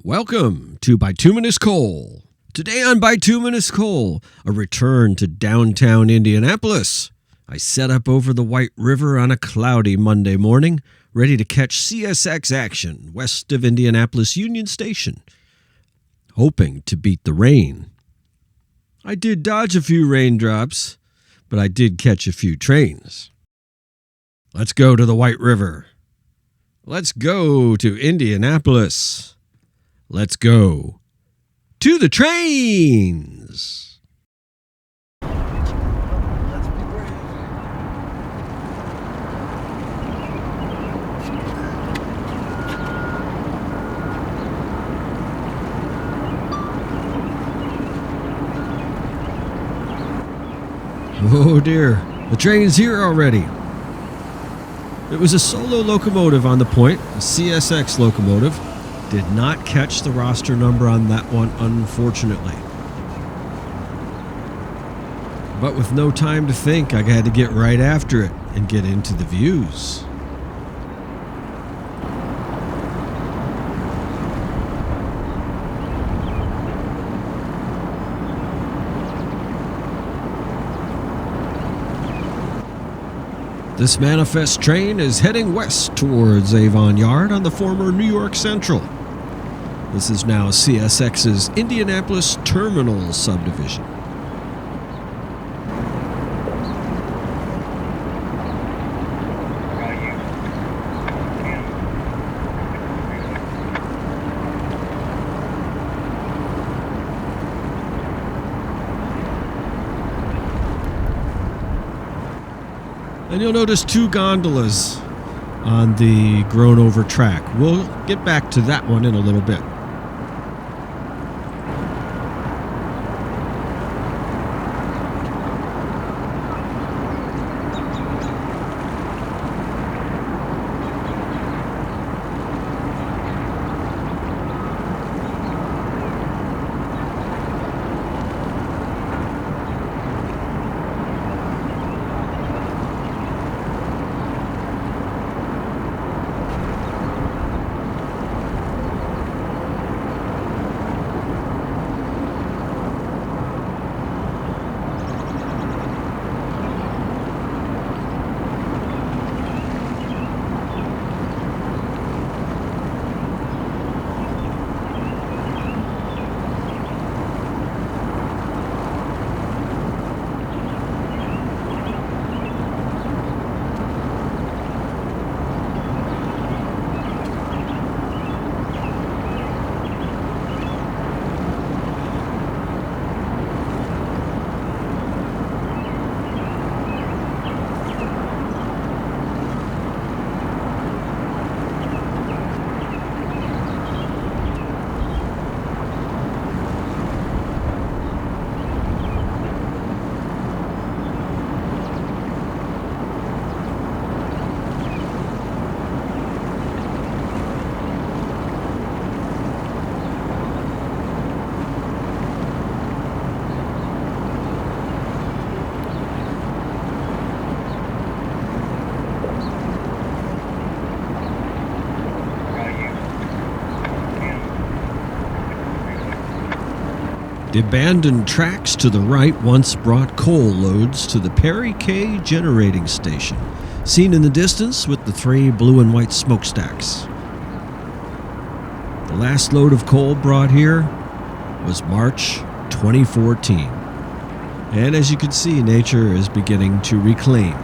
Welcome to Bituminous Coal. Today on Bituminous Coal, a return to downtown Indianapolis. I set up over the White River on a cloudy Monday morning, ready to catch CSX action west of Indianapolis Union Station, hoping to beat the rain. I did dodge a few raindrops, but I did catch a few trains. Let's go to the White River. Let's go to Indianapolis. Let's go to the trains. Let's be brave. Oh dear, the train's here already. It was a solo locomotive on the point, a CSX locomotive. Did not catch the roster number on that one, unfortunately. But with no time to think, I had to get right after it and get into the views. This manifest train is heading west towards Avon Yard on the former New York Central. This is now CSX's Indianapolis Terminal subdivision. And you'll notice two gondolas on the grown-over track. We'll get back to that one in a little bit. The abandoned tracks to the right once brought coal loads to the Perry K generating station, seen in the distance with the three blue and white smokestacks. The last load of coal brought here was March 2014. And as you can see, nature is beginning to reclaim.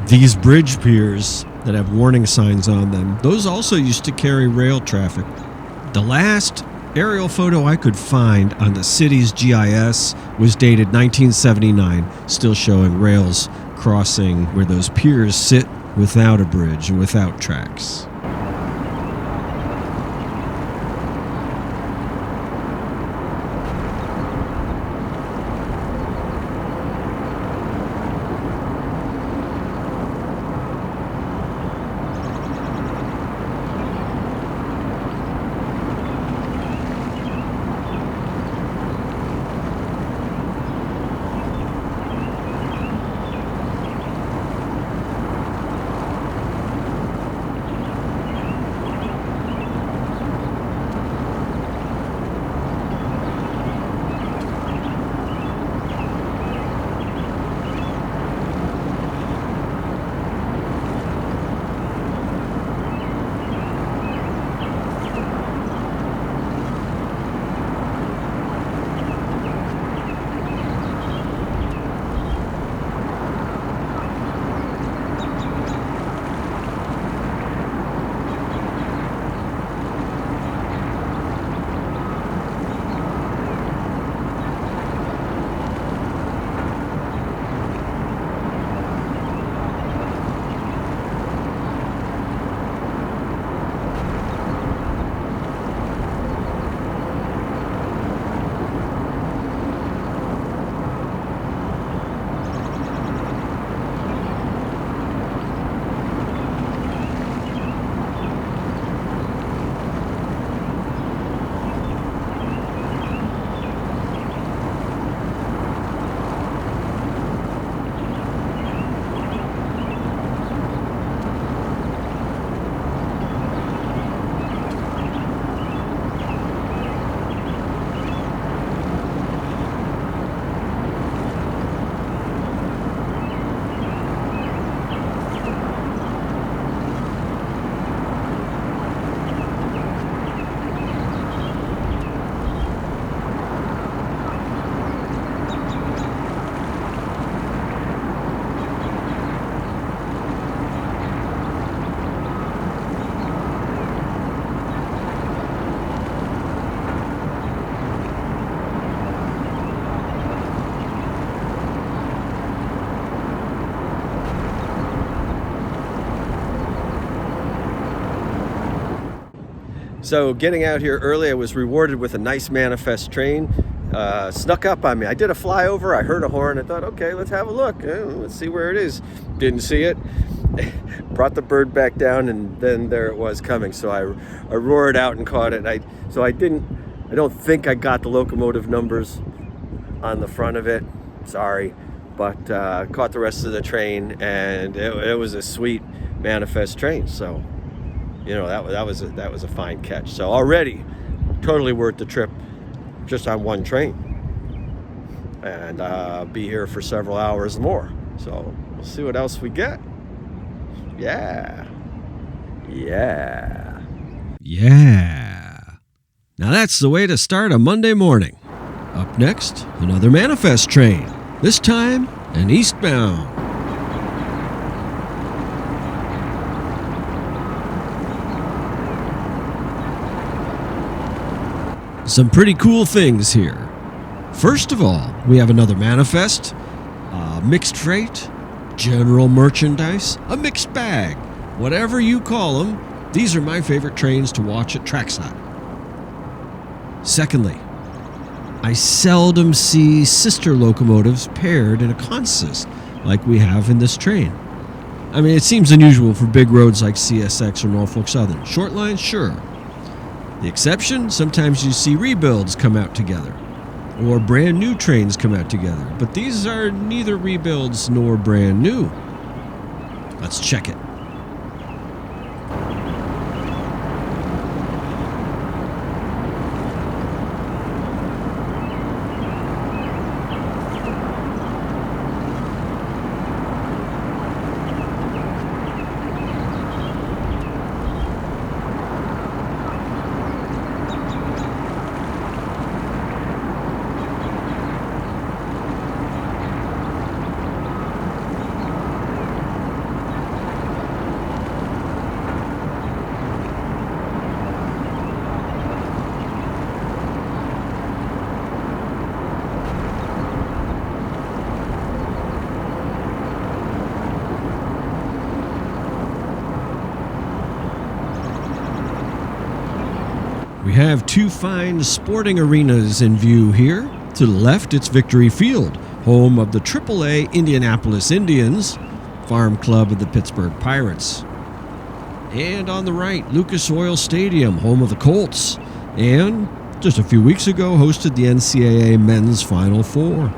These bridge piers that have warning signs on them, those also used to carry rail traffic. The last aerial photo I could find on the city's GIS was dated 1979, still showing rails crossing where those piers sit without a bridge and without tracks. So getting out here early, I was rewarded with a nice manifest train. Snuck up on me. I did a flyover. I heard a horn. I thought, okay, let's have a look. Let's see where it is. Didn't see it. Brought the bird back down, and then there it was coming. So I roared out and caught it. I don't think I got the locomotive numbers on the front of it. Sorry, but caught the rest of the train, and it was a sweet manifest train. So, you know, that was a fine catch. So already, totally worth the trip, just on one train, and be here for several hours more. So we'll see what else we get. Yeah. Now that's the way to start a Monday morning. Up next, another manifest train. This time, an eastbound. Some pretty cool things here. First of all, we have another manifest, mixed freight, general merchandise, a mixed bag. Whatever you call them, these are my favorite trains to watch at trackside. Secondly, I seldom see sister locomotives paired in a consist like we have in this train. I mean, it seems unusual for big roads like CSX or Norfolk Southern. Short lines, sure. The exception, sometimes you see rebuilds come out together, or brand new trains come out together, but these are neither rebuilds nor brand new. Let's check it. We have two fine sporting arenas in view here. To the left, it's Victory Field, home of the AAA Indianapolis Indians, farm club of the Pittsburgh Pirates. And on the right, Lucas Oil Stadium, home of the Colts, and just a few weeks ago hosted the NCAA Men's Final Four.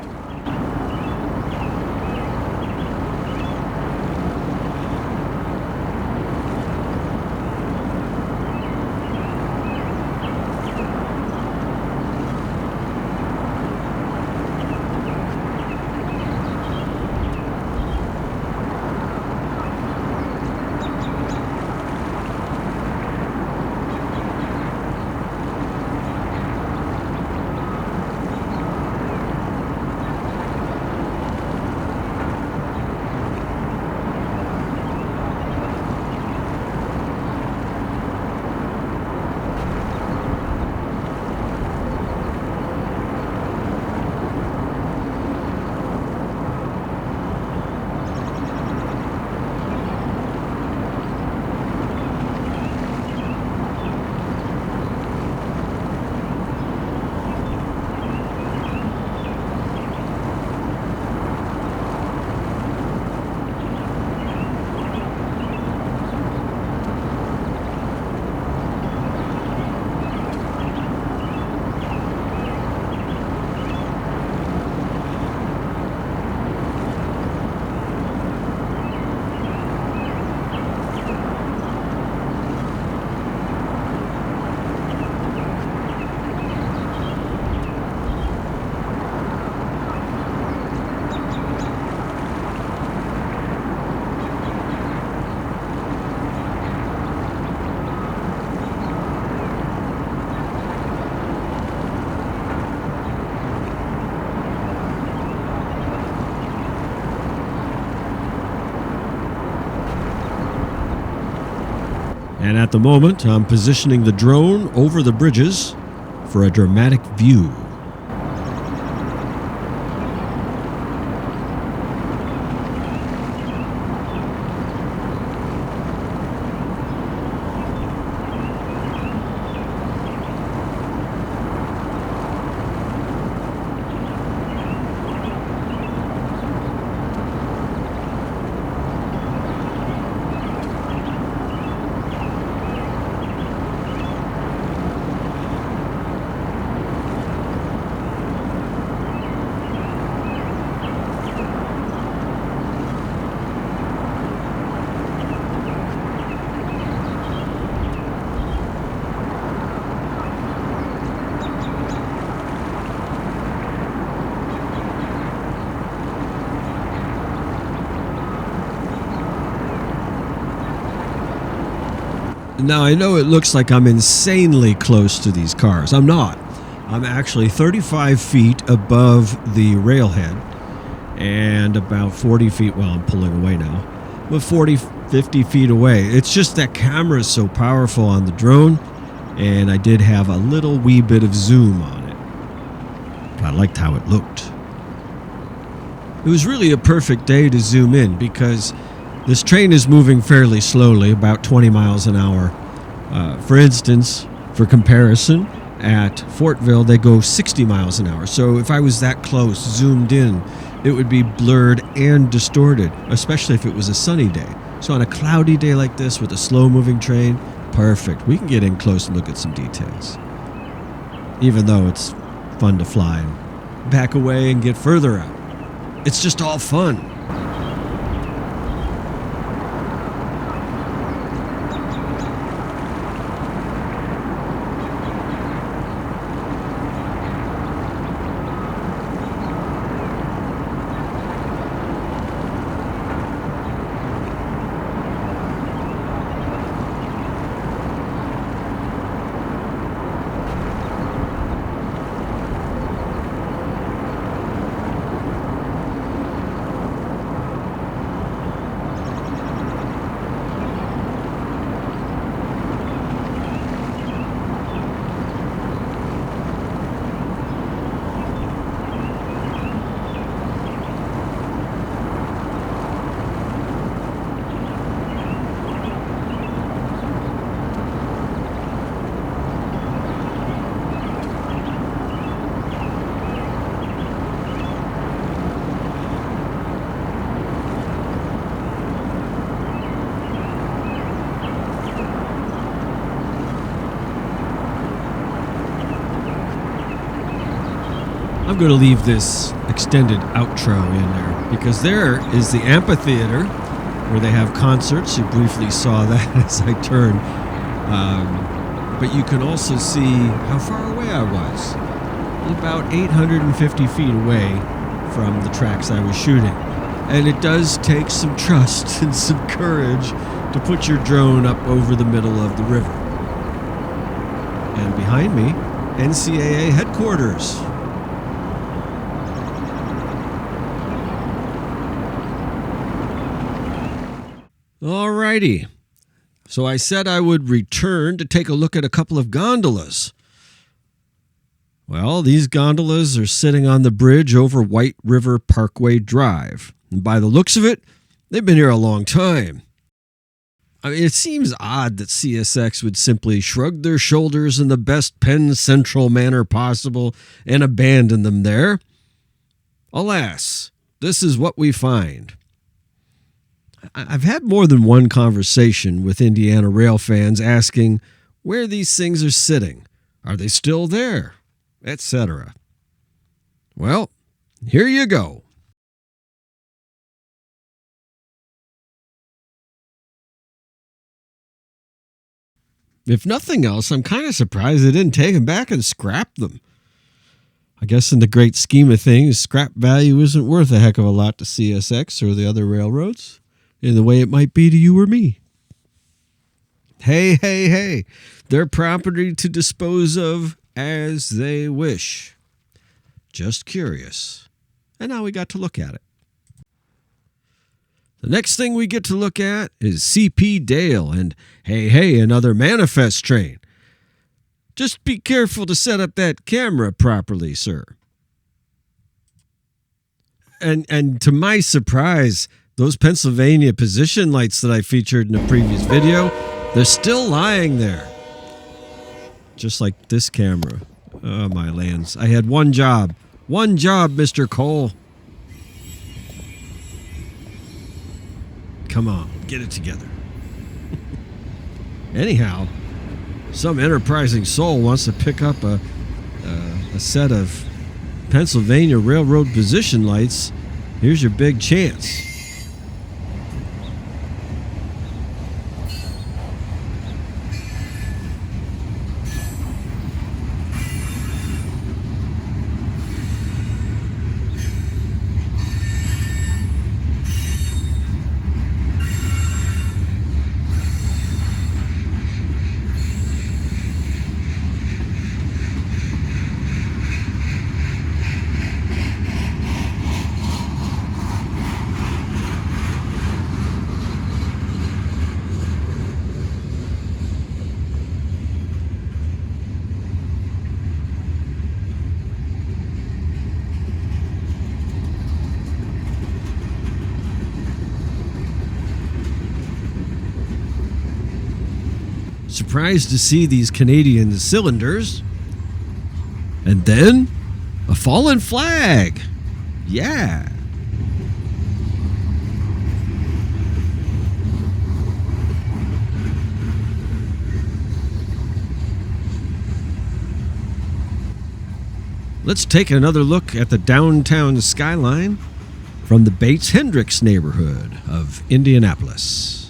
And at the moment, I'm positioning the drone over the bridges for a dramatic view. Now, I know it looks like I'm insanely close to these cars. I'm not. I'm actually 35 feet above the railhead and about 40 feet, well, I'm pulling away now, but 50 feet away. It's just that camera is so powerful on the drone, and I did have a little wee bit of zoom on it. I liked how it looked. It was really a perfect day to zoom in because this train is moving fairly slowly, about 20 miles an hour. For instance, for comparison, at Fortville, they go 60 miles an hour. So if I was that close, zoomed in, it would be blurred and distorted, especially if it was a sunny day. So on a cloudy day like this with a slow-moving train, perfect. We can get in close and look at some details. Even though it's fun to fly and back away and get further out. It's just all fun. I'm going to leave this extended outro in there because there is the amphitheater where they have concerts. You briefly saw that as I turned. But you can also see how far away I was. About 850 feet away from the tracks I was shooting. And it does take some trust and some courage to put your drone up over the middle of the river. And behind me, NCAA headquarters. Alrighty. So I said I would return to take a look at a couple of gondolas. Well, these gondolas are sitting on the bridge over White River Parkway Drive. And by the looks of it, they've been here a long time. I mean, it seems odd that CSX would simply shrug their shoulders in the best Penn Central manner possible and abandon them there. Alas, this is what we find. I've had more than one conversation with Indiana rail fans asking where these things are sitting. Are they still there? Etc. Well, here you go. If nothing else, I'm kind of surprised they didn't take them back and scrap them. I guess in the great scheme of things, scrap value isn't worth a heck of a lot to CSX or the other railroads, in the way it might be to you or me. Hey, they're property to dispose of as they wish. Just curious. And now we got to look at it. The next thing we get to look at is CP Dale and hey, another manifest train. Just be careful to set up that camera properly, sir. And to my surprise, those Pennsylvania position lights that I featured in a previous video, they're still lying there. Just like this camera. Oh, my lands. I had one job. One job, Mr. Cole. Come on, get it together. Anyhow, some enterprising soul wants to pick up a set of Pennsylvania Railroad position lights. Here's your big chance. Surprised to see these Canadian cylinders. And then a fallen flag. Yeah. Let's take another look at the downtown skyline from the Bates-Hendricks neighborhood of Indianapolis.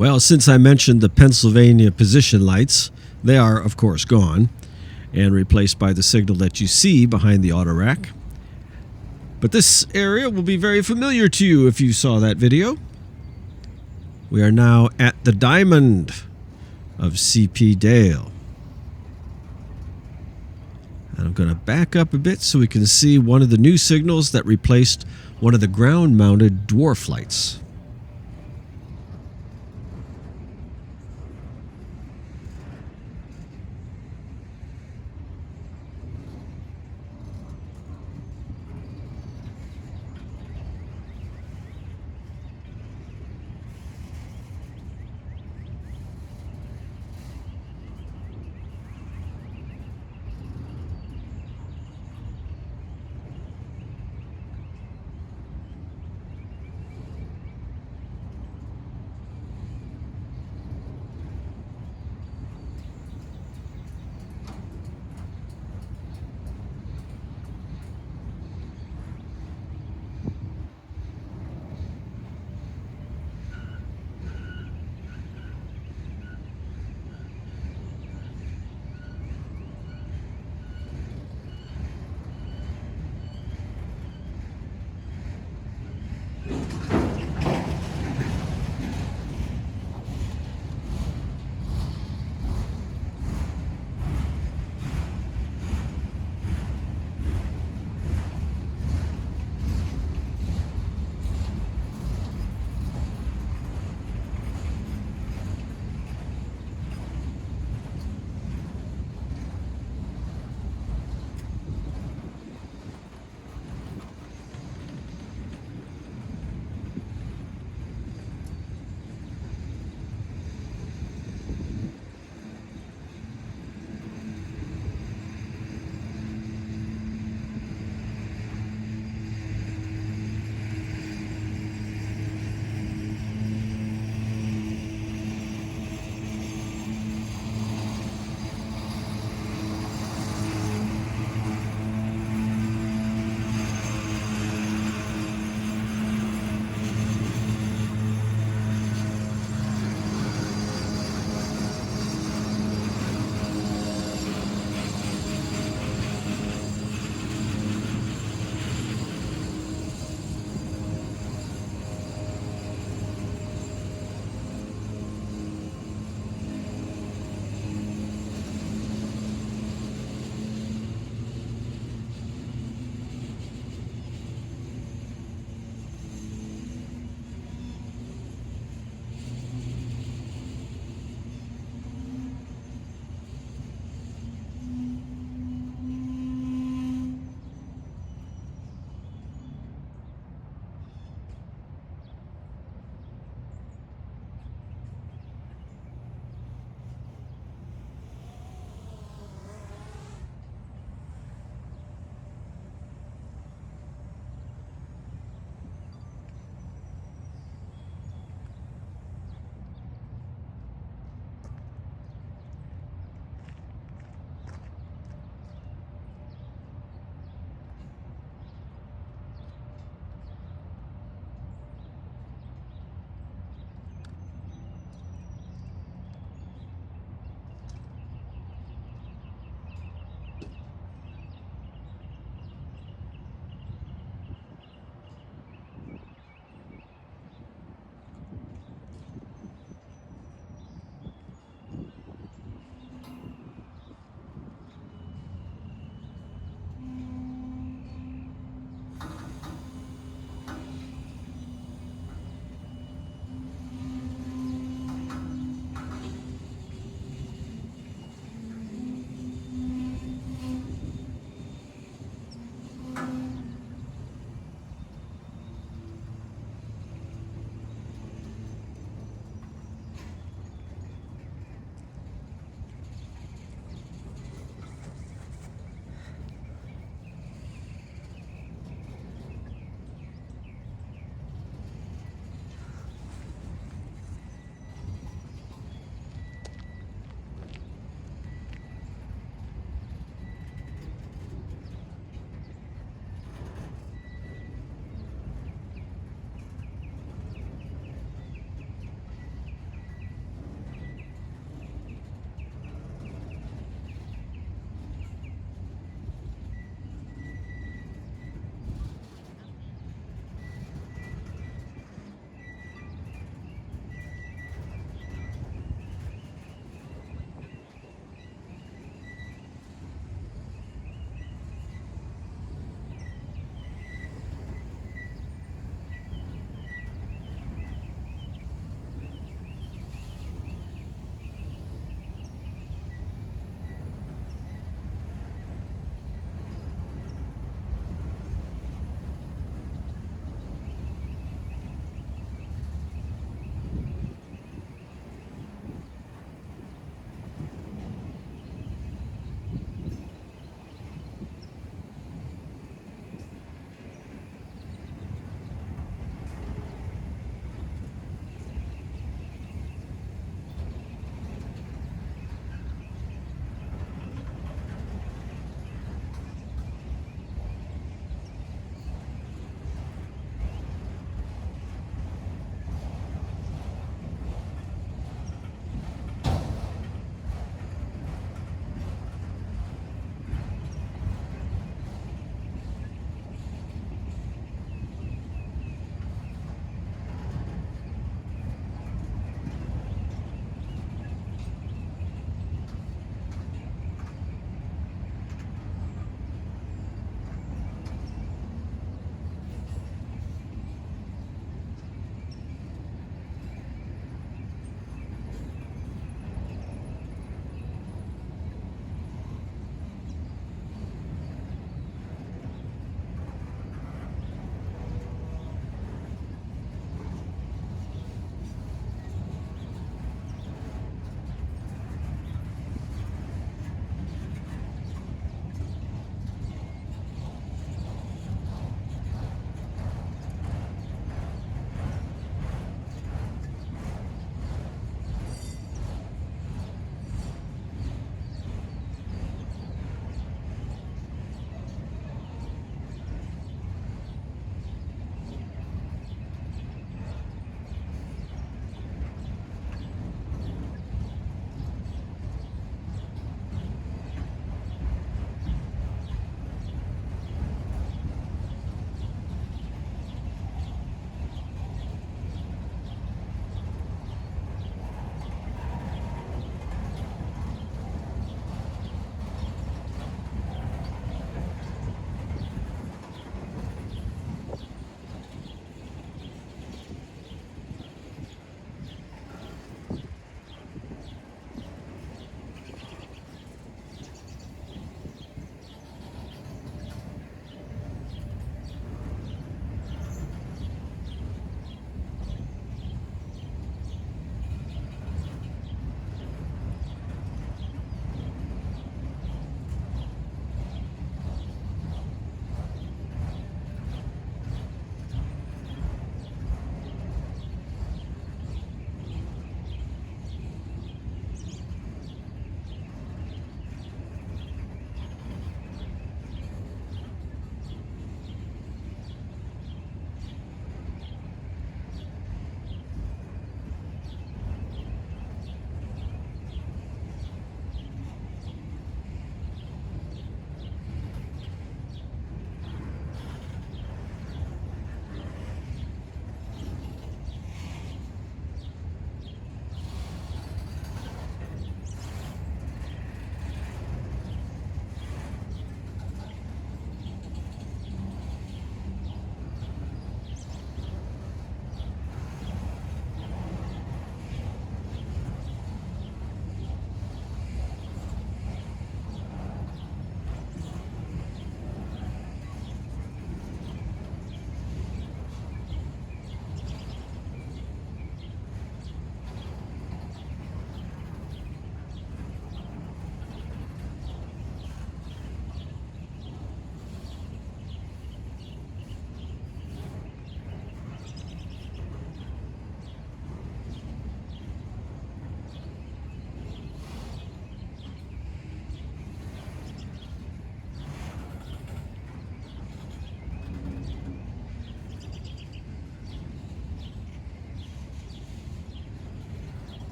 Well, since I mentioned the Pennsylvania position lights, they are, of course, gone and replaced by the signal that you see behind the autorack. But this area will be very familiar to you if you saw that video. We are now at the Diamond of C.P. Dale. And I'm going to back up a bit so we can see one of the new signals that replaced one of the ground-mounted dwarf lights.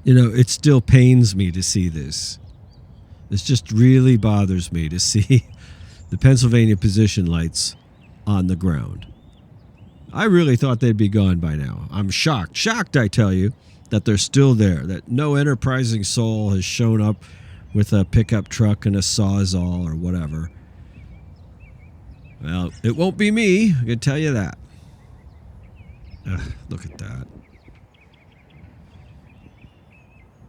You know, it still pains me to see this. This just really bothers me to see the Pennsylvania position lights on the ground. I really thought they'd be gone by now. I'm shocked, I tell you, that they're still there, that no enterprising soul has shown up with a pickup truck and a sawzall or whatever. Well, it won't be me, I can tell you that. Look at that.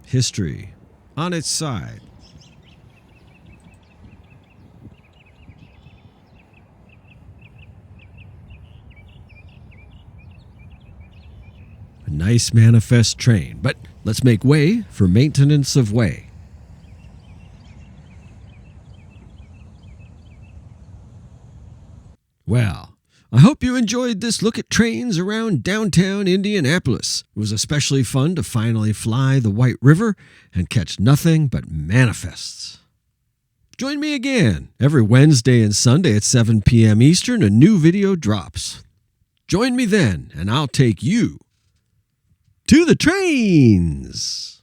History on its side. A nice manifest train, but let's make way for maintenance of way. Well, I hope you enjoyed this look at trains around downtown Indianapolis. It was especially fun to finally fly the White River and catch nothing but manifests. Join me again. Every Wednesday and Sunday at 7 p.m. Eastern, a new video drops. Join me then, and I'll take you to the trains.